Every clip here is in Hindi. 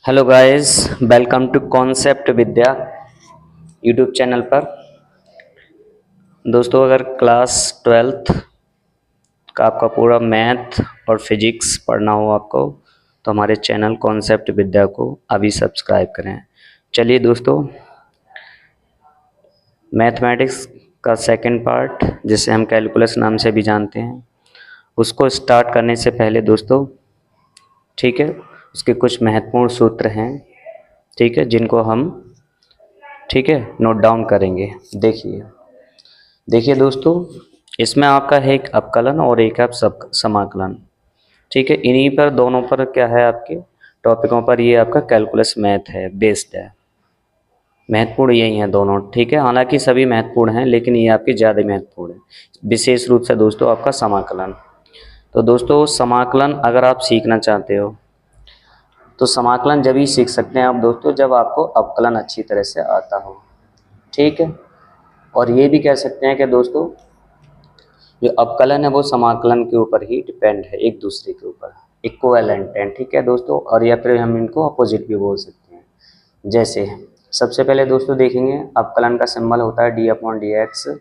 Hello guys, welcome to concept Vidya YouTube channel पर। दोस्तों, अगर क्लास 12th का आपका पूरा मैथ और फिजिक्स पढ़ना हो आपको, तो हमारे चैनल कॉन्सेप्ट विद्या को अभी सब्सक्राइब करें। चलिए दोस्तों, मैथमेटिक्स का सेकंड पार्ट, जिसे हम कैलकुलस नाम से भी जानते हैं, उसको स्टार्ट करने से पहले दोस्तों, ठीक है, उसके कुछ महत्वपूर्ण सूत्र हैं, ठीक है, जिनको हम, ठीक है, नोट डाउन करेंगे। देखिए दोस्तों, इसमें आपका है एक अवकलन और एक है सब समाकलन, ठीक है। इन्हीं पर, दोनों पर क्या है, आपके टॉपिकों पर ये आपका कैलकुलस मैथ है, बेस्ड है। महत्वपूर्ण यही है दोनों, ठीक है। हालांकि सभी महत्वपूर्ण हैं, लेकिन ये आपके ज़्यादा महत्वपूर्ण है, विशेष रूप से दोस्तों आपका समाकलन। तो दोस्तों, समाकलन अगर आप सीखना चाहते हो तो समाकलन जब ही सीख सकते हैं आप दोस्तों, जब आपको अवकलन अच्छी तरह से आता हो, ठीक है। और ये भी कह सकते हैं कि दोस्तों, जो अवकलन है वो समाकलन के ऊपर ही डिपेंड है, एक दूसरे के ऊपर, इक्विवेलेंट है, ठीक है दोस्तों। और या फिर हम इनको अपोजिट भी बोल सकते हैं। जैसे सबसे पहले दोस्तों देखेंगे, अवकलन का सिंबल होता है d/dx,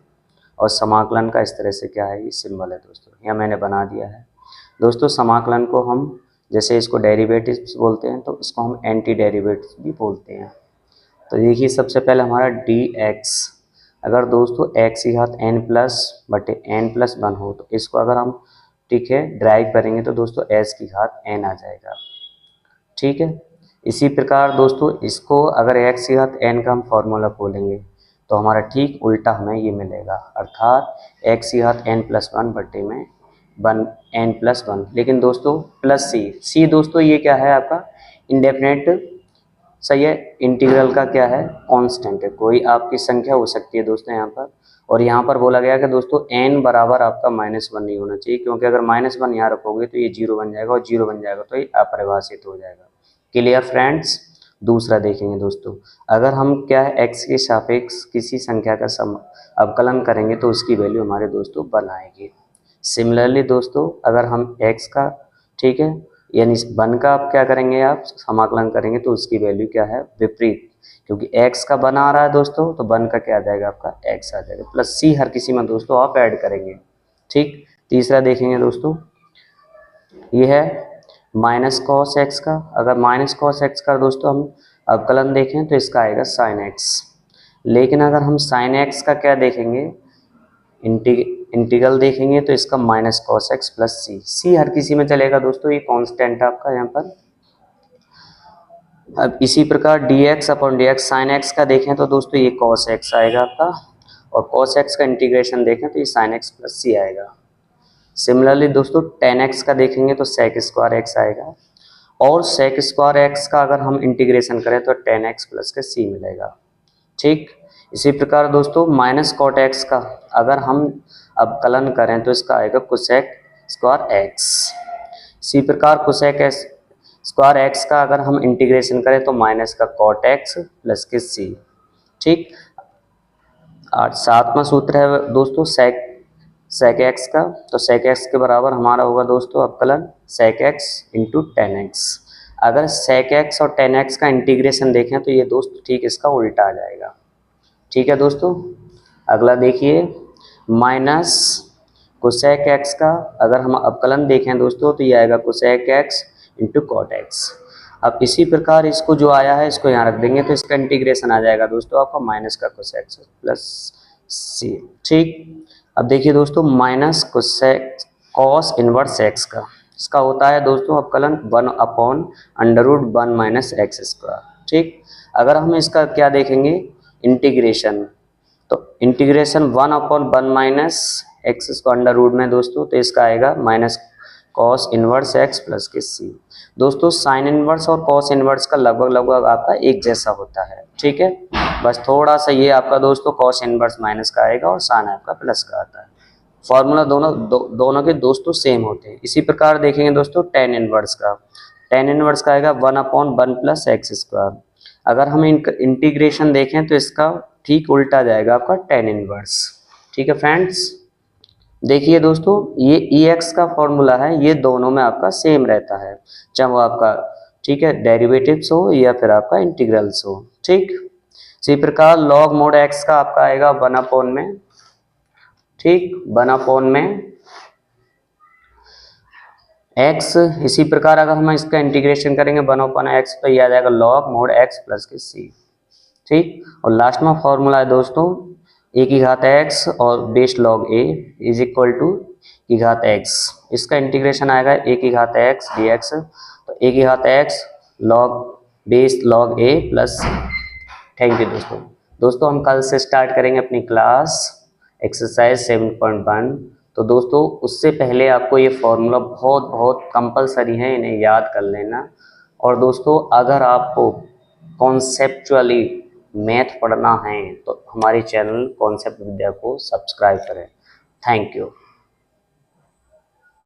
और समाकलन का इस तरह से क्या है, ये सिंबल है दोस्तों, यहाँ मैंने बना दिया है दोस्तों। समाकलन को हम, जैसे इसको डेरिवेटिव्स बोलते हैं, तो इसको हम एंटी डेरिवेटिव्स भी बोलते हैं। तो देखिए, सबसे पहले हमारा dx, अगर दोस्तों x की घात n प्लस बटे n प्लस 1 हो, तो इसको अगर हम, ठीक है, ड्राइव करेंगे तो दोस्तों s की घात n आ जाएगा, ठीक है। इसी प्रकार दोस्तों, इसको अगर x की घात n का हम फॉर्मूला खोलेंगे तो हमारा ठीक उल्टा हमें ये मिलेगा, अर्थात x की घात n प्लस 1 बटे में 1 n प्लस 1। लेकिन दोस्तों प्लस c दोस्तों, ये क्या है आपका इंडेफिनेट, सही है, इंटीग्रल का क्या है, कांस्टेंट है, कोई आपकी संख्या हो सकती है दोस्तों यहाँ पर। और यहाँ पर बोला गया कि दोस्तों n बराबर आपका -1 नहीं होना चाहिए, क्योंकि अगर -1 यहाँ रखोगे तो ये 0 बन जाएगा, और 0 बन जाएगा तो ये अपरिभाषित हो जाएगा। Clear friends. दूसरा देखेंगे दोस्तों, अगर हम क्या है, x के सापेक्ष किसी संख्या का अवकलन करेंगे तो उसकी वैल्यू हमारे दोस्तों 1 आएगी। सिमिलरली दोस्तों, अगर हम x का, ठीक है, यानी 1 का आप क्या करेंगे, आप समाकलन करेंगे तो उसकी वैल्यू क्या है, विपरीत, क्योंकि x का 1 आ रहा है दोस्तों, तो 1 का क्या आ जाएगा, आपका x आ जाएगा, प्लस c हर किसी में दोस्तों आप ऐड करेंगे, ठीक। तीसरा देखेंगे दोस्तों, ये है माइनस कॉस एक्स का। अगर माइनस कॉस एक्स का दोस्तों हम अवकलन देखें तो इसका आएगा साइन एक्स। लेकिन अगर हम साइन एक्स का क्या देखेंगे, इंटीग्रल देखेंगे तो इसका माइनस कॉस एक्स प्लस सी हर किसी में चलेगा दोस्तों, ये कांस्टेंट है आपका यहाँ पर। अब इसी प्रकार dx/dx साइन एक्स का देखें तो दोस्तों ये कॉस एक्स आएगा आपका, और कॉस एक्स का इंटीग्रेशन देखें तो ये साइन एक्स प्लस सी आएगा। सिमिलरली दोस्तों tan x का देखेंगे तो sec स्क्वायर एक्स आएगा, और sec स्क्वायर एक्स का अगर हम इंटीग्रेशन करें तो tan x प्लस का c मिलेगा, ठीक। इसी प्रकार दोस्तों माइनस कॉट एक्स का अगर हम अवकलन करें तो इसका आएगा कोसेक स्क्वायर एक्स। इसी प्रकार कोसेक स्क्वायर एक्स का अगर हम इंटीग्रेशन करें तो माइनस का कॉट एक्स प्लस के सी, ठीक। और सातवां सूत्र है दोस्तों सेक एक्स का, तो सेक एक्स के बराबर हमारा होगा दोस्तों अवकलन sec x into tan x. अगर सेक एक्स और टेन एक्स का इंटीग्रेशन देखें तो ये दोस्त ठीक इसका उल्टा आ जाएगा, ठीक है दोस्तों। अगला देखिए, माइनस कोसेक एक्स का अगर हम अवकलन देखें दोस्तों तो ये आएगा cosec x into cot x. अब इसी प्रकार इसको जो आया है इसको यहाँ रख देंगे तो इसका इंटीग्रेशन आ जाएगा दोस्तों आपका माइनस का कोसेक प्लस सी, ठीक। अब देखिए दोस्तों, माइनस कॉस इनवर्स एक्स का, इसका होता है दोस्तों अवकलन 1/√1 माइनस एक्स स्क्वायर, ठीक। अगर हम इसका क्या देखेंगे इंटीग्रेशन, तो integration 1/1 minus x square under root में दोस्तों, तो इसका आएगा minus cos inverse x plus के सी। दोस्तों साइन इनवर्स और कॉस इनवर्स का लगभग आपका एक जैसा होता है, ठीक है। बस थोड़ा सा ये आपका दोस्तों कॉस इनवर्स माइनस का आएगा और साइन आपका प्लस का आता है। फॉर्मूला दोनों के दोस्तों सेम होते हैं। इसी प्रकार देखेंगे दोस्तों टेन इनवर्स का, टेन इनवर्स का आएगा 1/1 प्लस एक्स स्क्वायर। अगर हम इंटीग्रेशन देखें तो इसका ठीक उल्टा जाएगा आपका टेन इनवर्स, ठीक है फ्रेंड्स। देखिए दोस्तों, ये ई एक्स का फॉर्मूला है, ये दोनों में आपका सेम रहता है, चाहे वो आपका, ठीक है, डेरिवेटिव्स हो या फिर आपका इंटीग्रल्स हो। ठीक, इसी प्रकार लॉग मोड एक्स का आपका आएगा 1 में, ठीक, 1 में एक्स। इसी प्रकार अगर हम इसका इंटीग्रेशन करेंगे 1/x तो ये आ जाएगा लॉग मोड एक्स प्लस के सी। ठीक, और लास्ट में फॉर्मूला है दोस्तों ए की घात एक्स और base log a is equal to की घात एक्स। इसका इंटीग्रेशन आएगा ए की घात एक्स डी एक्स, तो ए की घात x log base log A plus. Thank you दोस्तों। दोस्तों हम कल से स्टार्ट करेंगे अपनी क्लास एक्सरसाइज 7.1। तो दोस्तों उससे पहले आपको ये फॉर्मूला बहुत बहुत कंपलसरी है, इन्हें याद कर लेना। और दोस्तों अगर आपको कॉन्सेप्चुअली मैथ पढ़ना है तो हमारे चैनल कॉन्सेप्ट विद्या को सब्सक्राइब करें। Thank you.